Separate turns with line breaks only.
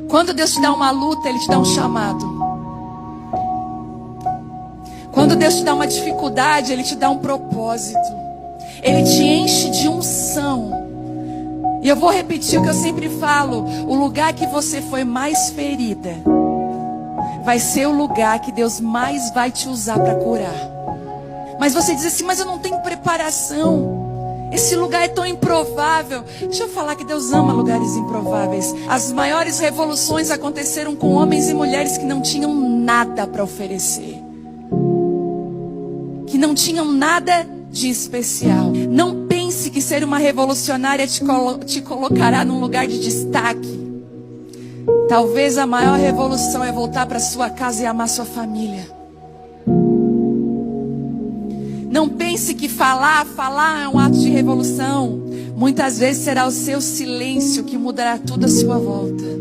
Quando Deus te dá uma luta, Ele te dá um chamado. Quando Deus te dá uma dificuldade, Ele te dá um propósito. Ele te enche de unção. E eu vou repetir o que eu sempre falo: o lugar que você foi mais ferida vai ser o lugar que Deus mais vai te usar para curar. Mas você diz assim: mas eu não tenho preparação. Esse lugar é tão improvável. Deixa eu falar que Deus ama lugares improváveis. As maiores revoluções aconteceram com homens e mulheres que não tinham nada para oferecer, que não tinham nada de especial. Não pense que ser uma revolucionária te colocará num lugar de destaque. Talvez a maior revolução é voltar para sua casa e amar sua família. Não pense que falar é um ato de revolução. Muitas vezes será o seu silêncio que mudará tudo à sua volta.